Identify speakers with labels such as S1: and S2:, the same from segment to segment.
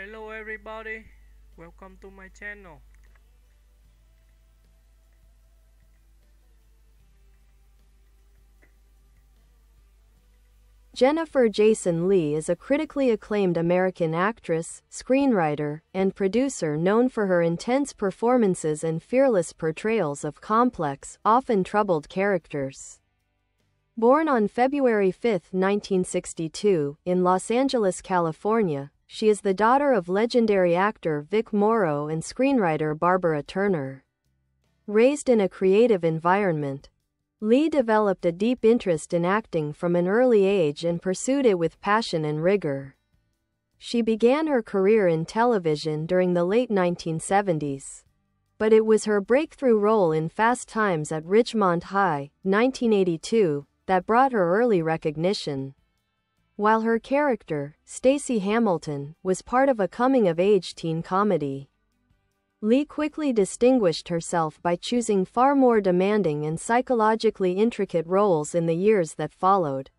S1: Hello everybody, welcome to my channel.
S2: Jennifer Jason Leigh is a critically acclaimed American actress, screenwriter, and producer known for her intense performances and fearless portrayals of complex, often troubled characters. Born on February 5, 1962, in Los Angeles, California, she is the daughter of legendary actor Vic Morrow and screenwriter Barbara Turner. Raised in a creative environment, Leigh developed a deep interest in acting from an early age and pursued it with passion and rigor. She began her career in television during the late 1970s, but it was her breakthrough role in Fast Times at Ridgemont High, 1982, that brought her early recognition. While her character, Stacy Hamilton, was part of a coming-of-age teen comedy, Leigh quickly distinguished herself by choosing far more demanding and psychologically intricate roles in the years that followed.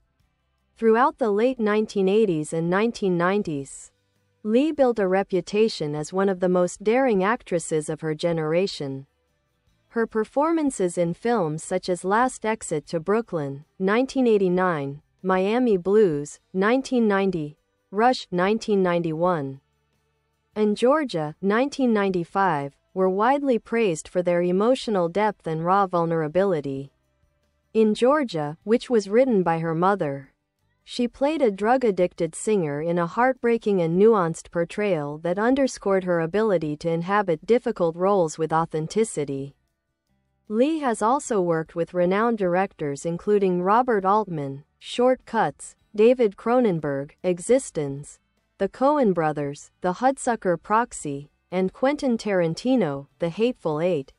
S2: Throughout the late 1980s and 1990s, Leigh built a reputation as one of the most daring actresses of her generation. Her performances in films such as Last Exit to Brooklyn, 1989, Miami Blues, 1990, Rush, 1991, and Georgia, 1995, were widely praised for their emotional depth and raw vulnerability. In Georgia, which was written by her mother, she played a drug-addicted singer in a heartbreaking and nuanced portrayal that underscored her ability to inhabit difficult roles with authenticity. Leigh has also worked with renowned directors including Robert Altman, Short Cuts, David Cronenberg, Existence, the Coen Brothers, The Hudsucker Proxy, and Quentin Tarantino, The Hateful Eight.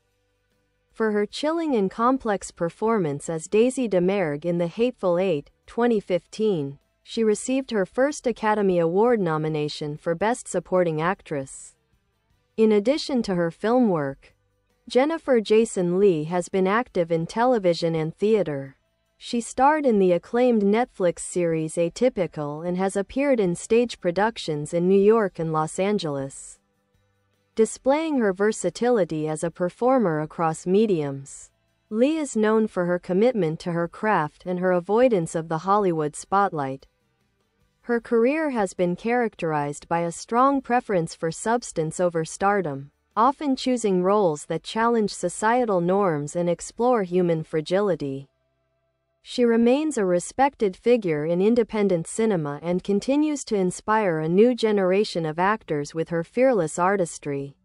S2: For her chilling and complex performance as Daisy DeMerg in The Hateful Eight, 2015, she received her first Academy Award nomination for Best Supporting Actress. In addition to her film work, Jennifer Jason Leigh has been active in television and theater. She starred in the acclaimed Netflix series Atypical and has appeared in stage productions in New York and Los Angeles, displaying her versatility as a performer across mediums. Leigh is known for her commitment to her craft and her avoidance of the Hollywood spotlight. Her career has been characterized by a strong preference for substance over stardom, often choosing roles that challenge societal norms and explore human fragility. She remains a respected figure in independent cinema and continues to inspire a new generation of actors with her fearless artistry.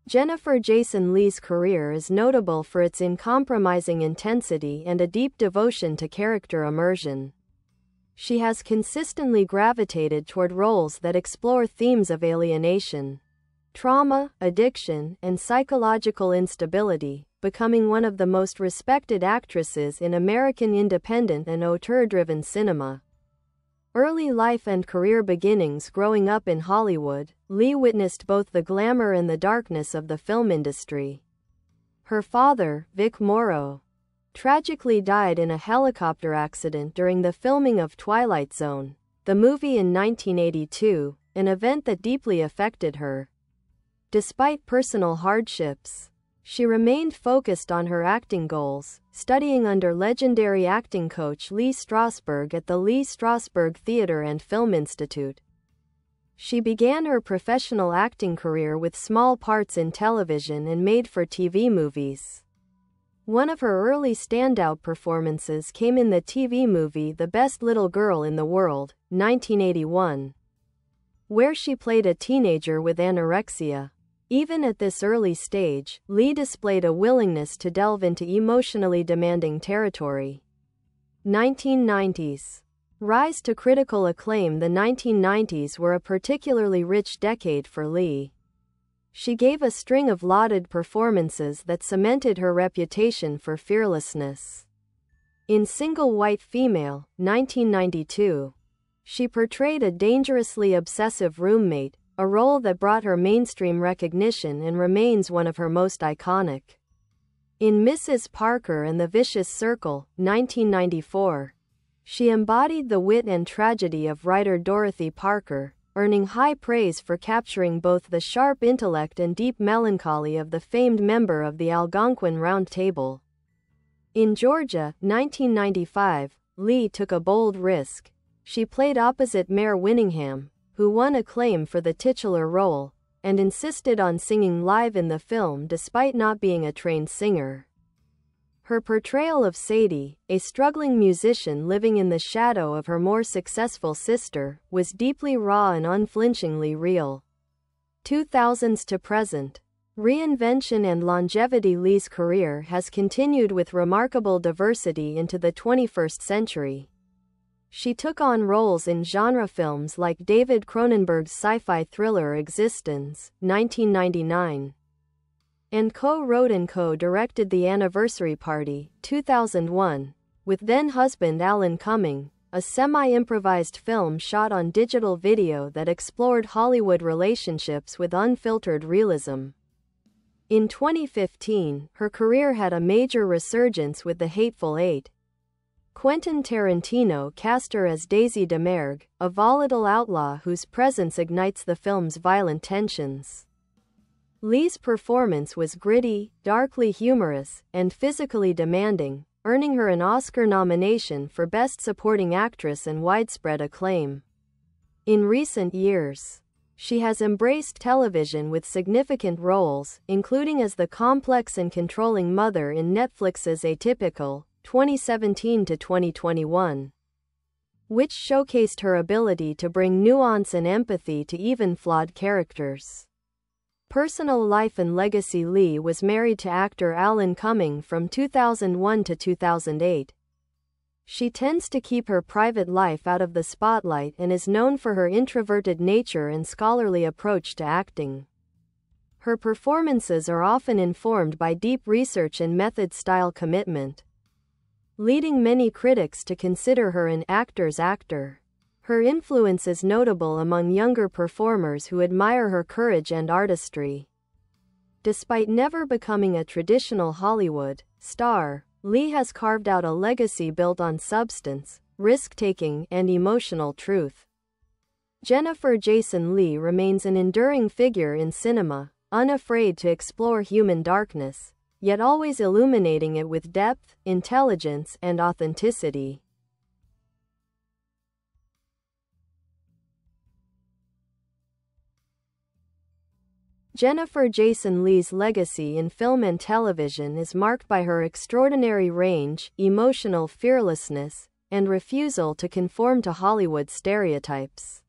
S2: Jennifer Jason Leigh's career is notable for its uncompromising intensity and a deep devotion to character immersion. She has consistently gravitated toward roles that explore themes of alienation, trauma, addiction, and psychological instability, becoming one of the most respected actresses in American independent and auteur-driven cinema. Early life and career beginnings. Growing up in Hollywood, Leigh witnessed both the glamour and the darkness of the film industry. Her father, Vic Morrow, tragically died in a helicopter accident during the filming of Twilight Zone, the movie in 1982, an event that deeply affected her. Despite personal hardships, she remained focused on her acting goals, studying under legendary acting coach Lee Strasberg at the Lee Strasberg Theatre and Film Institute. She began her professional acting career with small parts in television and made-for-TV movies. One of her early standout performances came in the TV movie The Best Little Girl in the World, 1981, where she played a teenager with anorexia. Even at this early stage, Leigh displayed a willingness to delve into emotionally demanding territory. 1990s. Rise to critical acclaim. The 1990s were a particularly rich decade for Leigh. She gave a string of lauded performances that cemented her reputation for fearlessness. In Single White Female, 1992, she portrayed a dangerously obsessive roommate, a role that brought her mainstream recognition and remains one of her most iconic. In Mrs. Parker and the Vicious Circle, 1994, she embodied the wit and tragedy of writer Dorothy Parker, earning high praise for capturing both the sharp intellect and deep melancholy of the famed member of the Algonquin Round Table. In Georgia, 1995, Leigh took a bold risk. She played opposite Mayor Winningham, who won acclaim for the titular role, and insisted on singing live in the film despite not being a trained singer. Her portrayal of Sadie, a struggling musician living in the shadow of her more successful sister, was deeply raw and unflinchingly real. 2000s to present. Reinvention and longevity. Leigh's career has continued with remarkable diversity into the 21st century. She took on roles in genre films like David Cronenberg's sci-fi thriller Existence, 1999, and co-wrote and co-directed The Anniversary Party, 2001, with then-husband Alan Cumming, a semi-improvised film shot on digital video that explored Hollywood relationships with unfiltered realism. In 2015, her career had a major resurgence with The Hateful Eight. Quentin Tarantino cast her as Daisy DeMergue, a volatile outlaw whose presence ignites the film's violent tensions. Leigh's performance was gritty, darkly humorous, and physically demanding, earning her an Oscar nomination for Best Supporting Actress and widespread acclaim. In recent years, she has embraced television with significant roles, including as the complex and controlling mother in Netflix's Atypical, 2017 to 2021, which showcased her ability to bring nuance and empathy to even flawed characters. Personal life and legacy. Leigh was married to actor Alan Cumming from 2001 to 2008. She tends to keep her private life out of the spotlight and is known for her introverted nature and scholarly approach to acting. Her performances are often informed by deep research and method-style commitment, leading many critics to consider her an actor's actor. Her influence is notable among younger performers who admire her courage and artistry. Despite never becoming a traditional Hollywood star, Leigh has carved out a legacy built on substance, risk-taking, and emotional truth. Jennifer Jason Leigh remains an enduring figure in cinema, unafraid to explore human darkness, yet always illuminating it with depth, intelligence, and authenticity. Jennifer Jason Leigh's legacy in film and television is marked by her extraordinary range, emotional fearlessness, and refusal to conform to Hollywood stereotypes.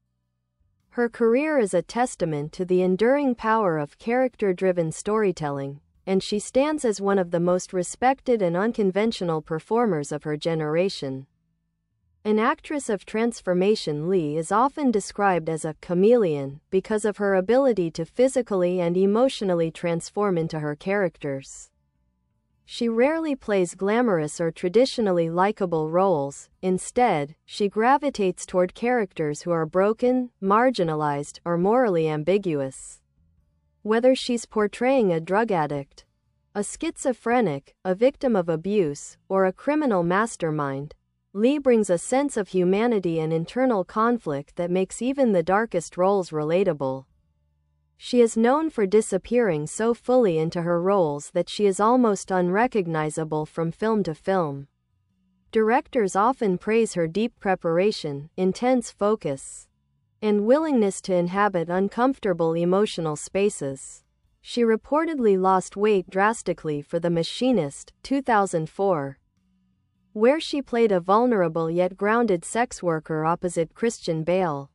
S2: Her career is a testament to the enduring power of character-driven storytelling, and she stands as one of the most respected and unconventional performers of her generation. An actress of transformation, Leigh is often described as a chameleon because of her ability to physically and emotionally transform into her characters. She rarely plays glamorous or traditionally likable roles. Instead, she gravitates toward characters who are broken, marginalized, or morally ambiguous. Whether she's portraying a drug addict, a schizophrenic, a victim of abuse, or a criminal mastermind, Leigh brings a sense of humanity and internal conflict that makes even the darkest roles relatable. She is known for disappearing so fully into her roles that she is almost unrecognizable from film to film. Directors often praise her deep preparation, intense focus, and willingness to inhabit uncomfortable emotional spaces. She reportedly lost weight drastically for The Machinist, 2004, where she played a vulnerable yet grounded sex worker opposite Christian Bale.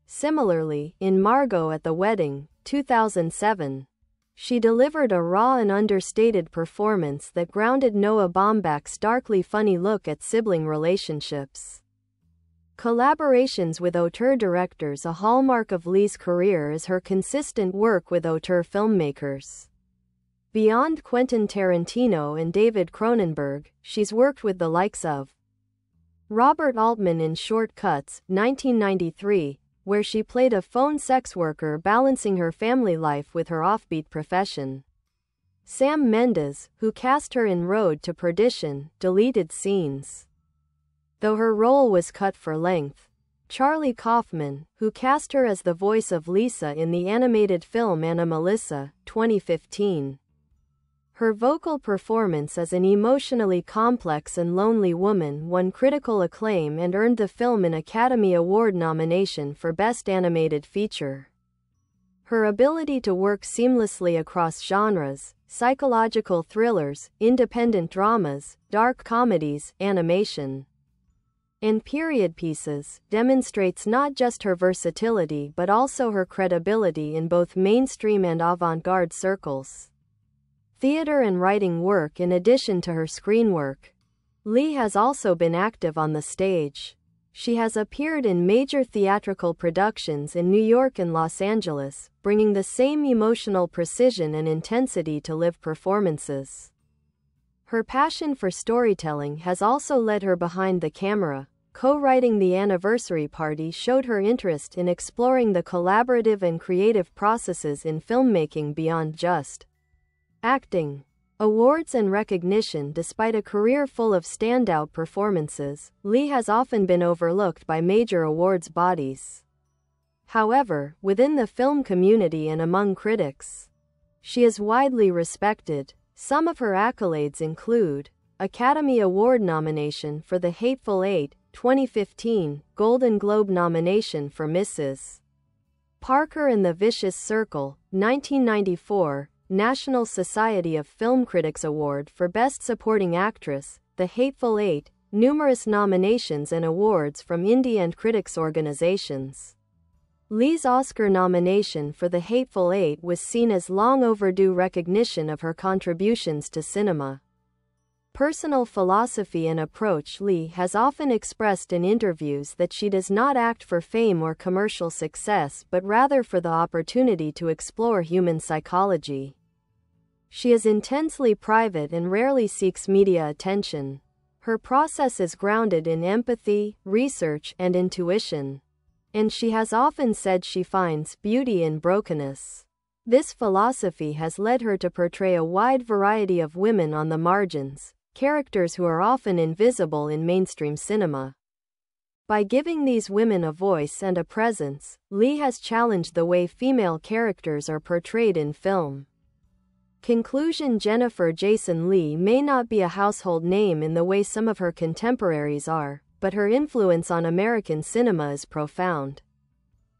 S2: Similarly, in Margot at the Wedding, 2007, she delivered a raw and understated performance that grounded Noah Baumbach's darkly funny look at sibling relationships. Collaborations with auteur directors. A hallmark of Leigh's career is her consistent work with auteur filmmakers. Beyond Quentin Tarantino and David Cronenberg, she's worked with the likes of Robert Altman in Short Cuts, 1993, where she played a phone sex worker balancing her family life with her offbeat profession. Sam Mendes, who cast her in Road to Perdition, deleted scenes, though her role was cut for length. Charlie Kaufman, who cast her as the voice of Lisa in the animated film Anomalisa, 2015. Her vocal performance as an emotionally complex and lonely woman won critical acclaim and earned the film an Academy Award nomination for Best Animated Feature. Her ability to work seamlessly across genres, psychological thrillers, independent dramas, dark comedies, animation, and period pieces, demonstrates not just her versatility but also her credibility in both mainstream and avant-garde circles. Theater and writing work. In addition to her screen work, Leigh has also been active on the stage. She has appeared in major theatrical productions in New York and Los Angeles, bringing the same emotional precision and intensity to live performances. Her passion for storytelling has also led her behind the camera. Co-writing The Anniversary Party showed her interest in exploring the collaborative and creative processes in filmmaking beyond just acting. Awards and recognition. Despite a career full of standout performances, Leigh has often been overlooked by major awards bodies. However, within the film community and among critics, she is widely respected. Some of her accolades include Academy Award nomination for The Hateful Eight, 2015, Golden Globe nomination for Mrs. Parker and The Vicious Circle, 1994, National Society of Film Critics Award for Best Supporting Actress, The Hateful Eight, numerous nominations and awards from indie and critics organizations. Leigh's Oscar nomination for The Hateful Eight was seen as long overdue recognition of her contributions to cinema. Personal philosophy and approach. Leigh has often expressed in interviews that she does not act for fame or commercial success but rather for the opportunity to explore human psychology. She is intensely private and rarely seeks media attention. Her process is grounded in empathy, research, and intuition. And she has often said she finds beauty in brokenness. This philosophy has led her to portray a wide variety of women on the margins, characters who are often invisible in mainstream cinema. By giving these women a voice and a presence, Leigh has challenged the way female characters are portrayed in film. Conclusion. Jason Leigh may not be a household name in the way some of her contemporaries are, but her influence on American cinema is profound.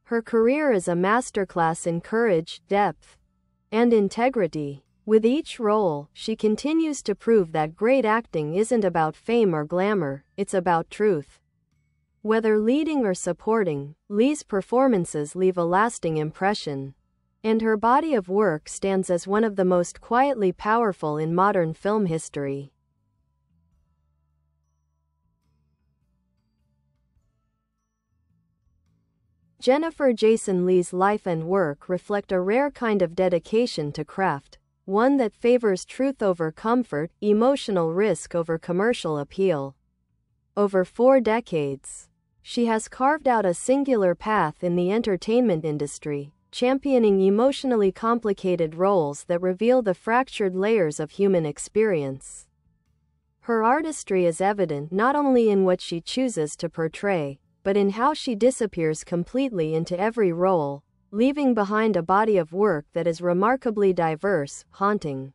S2: Her career is a masterclass in courage, depth, and integrity. With each role, she continues to prove that great acting isn't about fame or glamour, it's about truth. Whether leading or supporting, Leigh's performances leave a lasting impression. And her body of work stands as one of the most quietly powerful in modern film history. Jason Leigh's life and work reflect a rare kind of dedication to craft, one that favors truth over comfort, emotional risk over commercial appeal. Over 4 decades, she has carved out a singular path in the entertainment industry, championing emotionally complicated roles that reveal the fractured layers of human experience. Her artistry is evident not only in what she chooses to portray, but in how she disappears completely into every role, leaving behind a body of work that is remarkably diverse, haunting,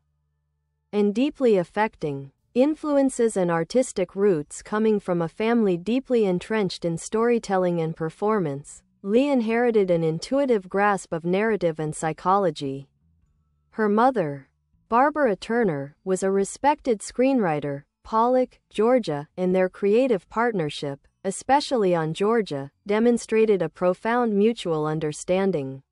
S2: and deeply affecting. Influences and artistic roots. Coming from a family deeply entrenched in storytelling and performance, Leigh inherited an intuitive grasp of narrative and psychology. Her mother, Barbara Turner, was a respected screenwriter. Pollock, Georgia, and their creative partnership, especially on Georgia, demonstrated a profound mutual understanding.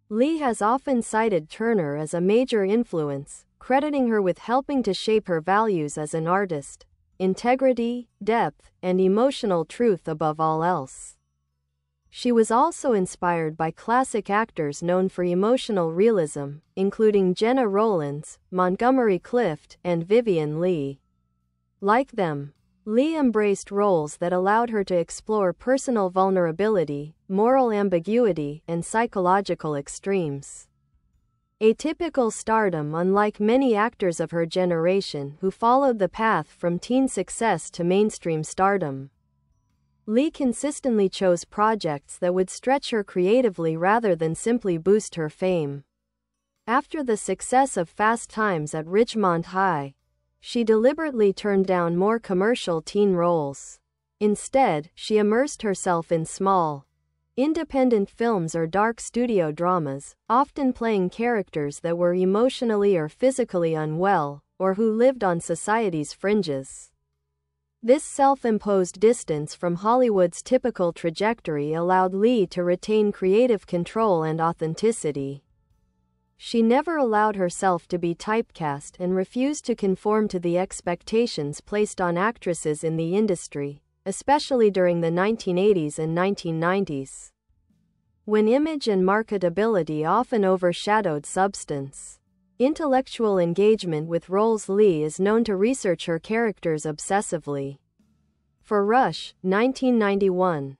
S2: Leigh has often cited Turner as a major influence, crediting her with helping to shape her values as an artist: integrity, depth, and emotional truth above all else. She was also inspired by classic actors known for emotional realism, including Gena Rowlands, Montgomery Clift, and Vivien Leigh. Like them, Leigh embraced roles that allowed her to explore personal vulnerability, moral ambiguity, and psychological extremes. Atypical stardom. Unlike many actors of her generation who followed the path from teen success to mainstream stardom, Leigh consistently chose projects that would stretch her creatively rather than simply boost her fame. After the success of Fast Times at Ridgemont High, she deliberately turned down more commercial teen roles. Instead, she immersed herself in small, independent films or dark studio dramas, often playing characters that were emotionally or physically unwell, or who lived on society's fringes. This self-imposed distance from Hollywood's typical trajectory allowed Leigh to retain creative control and authenticity. She never allowed herself to be typecast and refused to conform to the expectations placed on actresses in the industry, especially during the 1980s and 1990s, when image and marketability often overshadowed substance. Intellectual engagement with roles. Leigh is known to research her characters obsessively. For Rush, 1991,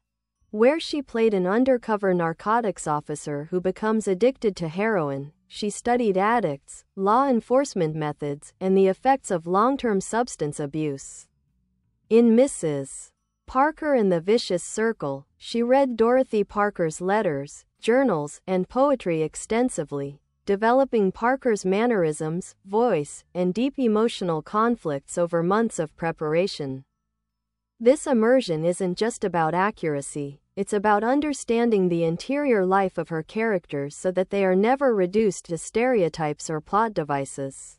S2: where she played an undercover narcotics officer who becomes addicted to heroin, she studied addicts, law enforcement methods, and the effects of long-term substance abuse. In Mrs. Parker and the Vicious Circle, she read Dorothy Parker's letters, journals, and poetry extensively, developing Parker's mannerisms, voice, and deep emotional conflicts over months of preparation. This immersion isn't just about accuracy, it's about understanding the interior life of her characters so that they are never reduced to stereotypes or plot devices.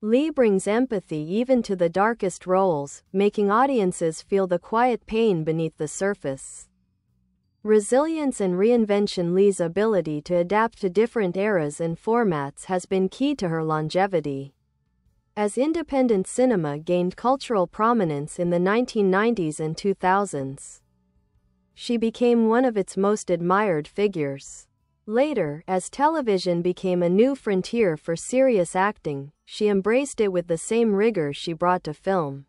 S2: Leigh brings empathy even to the darkest roles, making audiences feel the quiet pain beneath the surface. Resilience and reinvention. Leigh's ability to adapt to different eras and formats has been key to her longevity. As independent cinema gained cultural prominence in the 1990s and 2000s, she became one of its most admired figures. Later, as television became a new frontier for serious acting, she embraced it with the same rigor she brought to film.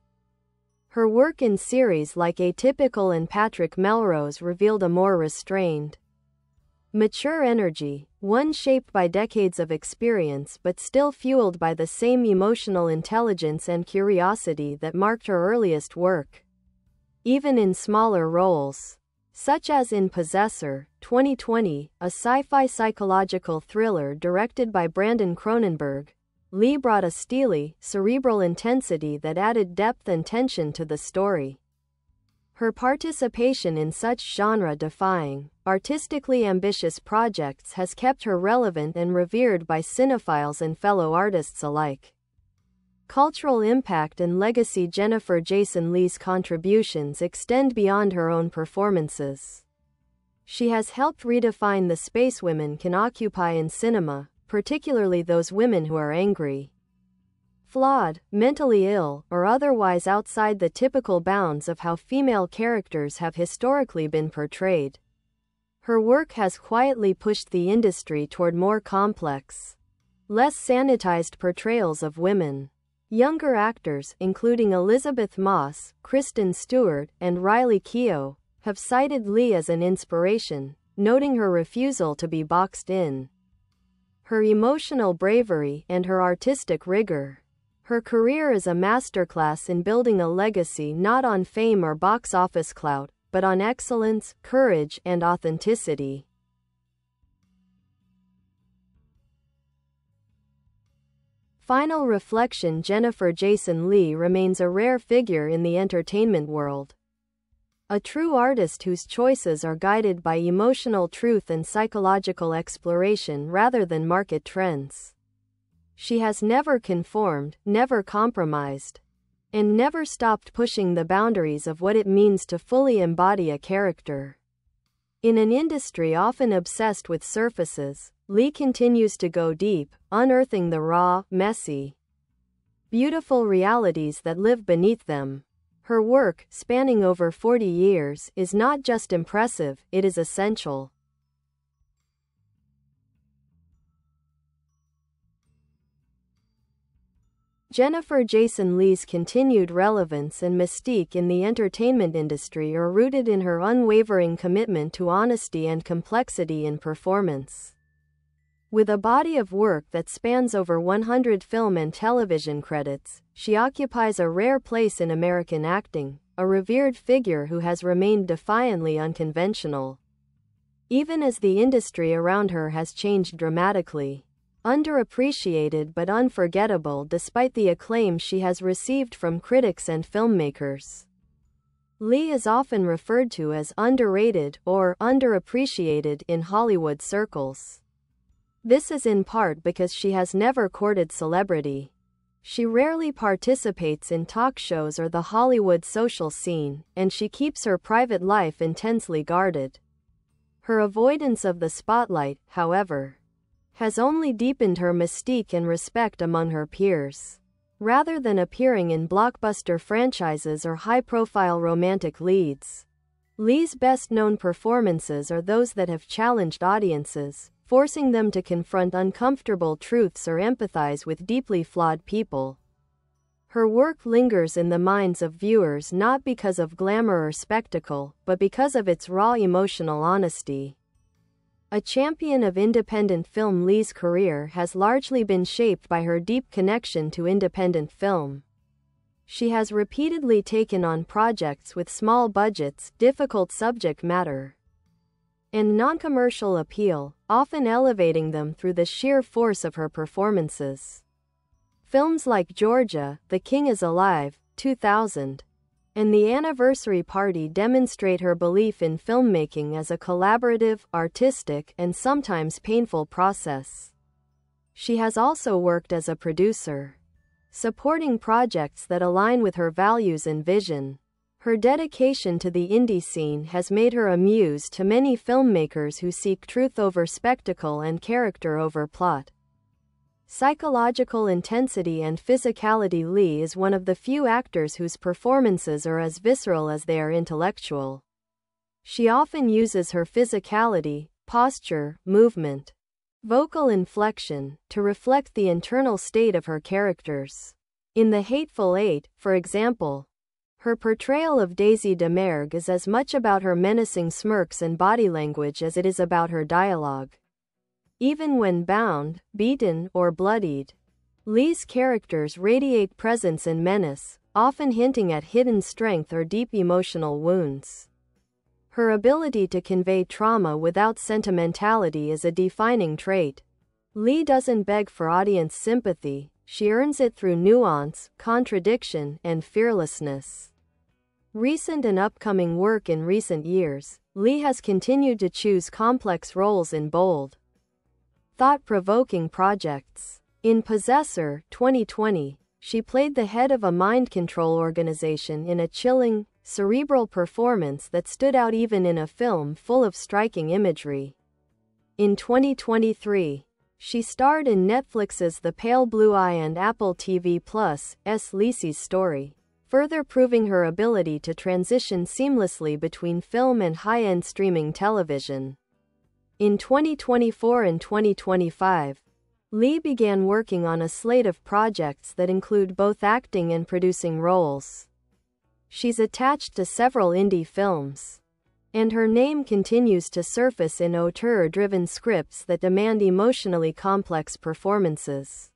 S2: Her work in series like Atypical and Patrick Melrose revealed a more restrained, mature energy, one shaped by decades of experience but still fueled by the same emotional intelligence and curiosity that marked her earliest work. Even in smaller roles, such as in Possessor, 2020, a sci-fi psychological thriller directed by Brandon Cronenberg, Leigh brought a steely, cerebral intensity that added depth and tension to the story. Her participation in such genre-defying, artistically ambitious projects has kept her relevant and revered by cinephiles and fellow artists alike. Cultural impact and legacy. Jason Leigh's contributions extend beyond her own performances. She has helped redefine the space women can occupy in cinema, particularly those women who are angry, flawed, mentally ill, or otherwise outside the typical bounds of how female characters have historically been portrayed. Her work has quietly pushed the industry toward more complex, less sanitized portrayals of women. Younger actors, including Elizabeth Moss, Kristen Stewart, and Riley Keough, have cited Leigh as an inspiration, noting her refusal to be boxed in. Her emotional bravery and her artistic rigor. Her career is a masterclass in building a legacy not on fame or box office clout, but on excellence, courage, and authenticity. Final reflection. Jason Leigh remains a rare figure in the entertainment world. A true artist whose choices are guided by emotional truth and psychological exploration rather than market trends. She has never conformed, never compromised, and never stopped pushing the boundaries of what it means to fully embody a character. In an industry often obsessed with surfaces, Leigh continues to go deep, unearthing the raw, messy, beautiful realities that live beneath them. Her work, spanning over 40 years, is not just impressive, it is essential. Jason Leigh's continued relevance and mystique in the entertainment industry are rooted in her unwavering commitment to honesty and complexity in performance. With a body of work that spans over 100 film and television credits, she occupies a rare place in American acting, a revered figure who has remained defiantly unconventional. Even as the industry around her has changed dramatically. Underappreciated but unforgettable despite the acclaim she has received from critics and filmmakers. Leigh is often referred to as underrated or underappreciated in Hollywood circles. This is in part because she has never courted celebrity. She rarely participates in talk shows or the Hollywood social scene, and she keeps her private life intensely guarded. Her avoidance of the spotlight, however, has only deepened her mystique and respect among her peers. Rather than appearing in blockbuster franchises or high-profile romantic leads, Leigh's best-known performances are those that have challenged audiences, forcing them to confront uncomfortable truths or empathize with deeply flawed people. Her work lingers in the minds of viewers not because of glamour or spectacle, but because of its raw emotional honesty. A champion of independent film, Leigh's career has largely been shaped by her deep connection to independent film. She has repeatedly taken on projects with small budgets, difficult subject matter, and non-commercial appeal, often elevating them through the sheer force of her performances. Films like Georgia, The King is Alive, 2000, and The Anniversary Party demonstrate her belief in filmmaking as a collaborative, artistic, and sometimes painful process. She has also worked as a producer, supporting projects that align with her values and vision. Her dedication to the indie scene has made her a muse to many filmmakers who seek truth over spectacle and character over plot. Psychological intensity and physicality. Leigh is one of the few actors whose performances are as visceral as they are intellectual. She often uses her physicality, posture, movement, vocal inflection, to reflect the internal state of her characters. In The Hateful Eight, for example, her portrayal of Daisy DeMergue is as much about her menacing smirks and body language as it is about her dialogue. Even when bound, beaten, or bloodied, Leigh's characters radiate presence and menace, often hinting at hidden strength or deep emotional wounds. Her ability to convey trauma without sentimentality is a defining trait. Leigh doesn't beg for audience sympathy, she earns it through nuance, contradiction, and fearlessness. Recent and upcoming work. In recent years, Leigh has continued to choose complex roles in bold, thought-provoking projects. In Possessor, 2020, she played the head of a mind control organization in a chilling, cerebral performance that stood out even in a film full of striking imagery. In 2023, she starred in Netflix's The Pale Blue Eye and Apple TV+'s Lisey's Story, further proving her ability to transition seamlessly between film and high-end streaming television. In 2024 and 2025, Leigh began working on a slate of projects that include both acting and producing roles. She's attached to several indie films, and her name continues to surface in auteur-driven scripts that demand emotionally complex performances.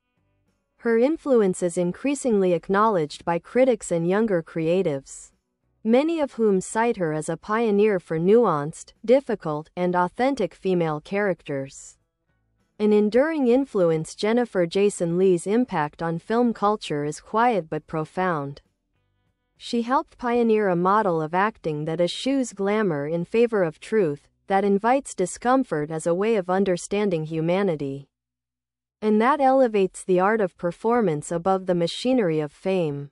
S2: Her influence is increasingly acknowledged by critics and younger creatives, many of whom cite her as a pioneer for nuanced, difficult, and authentic female characters. An enduring influence. Jason Leigh's impact on film culture is quiet but profound. She helped pioneer a model of acting that eschews glamour in favor of truth, that invites discomfort as a way of understanding humanity, and that elevates the art of performance above the machinery of fame.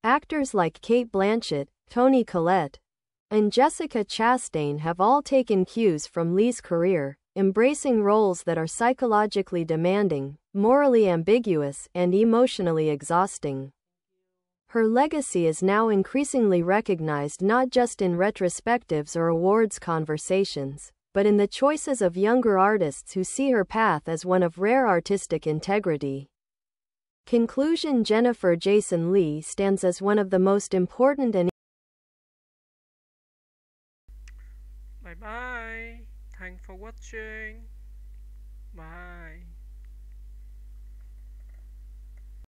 S2: Actors like Cate Blanchett, Toni Collette, and Jessica Chastain have all taken cues from Leigh's career, embracing roles that are psychologically demanding, morally ambiguous, and emotionally exhausting. Her legacy is now increasingly recognized not just in retrospectives or awards conversations, but in the choices of younger artists who see her path as one of rare artistic integrity. Conclusion. Jason Leigh stands as one of the most important and
S1: Bye bye. Thanks for watching. Bye.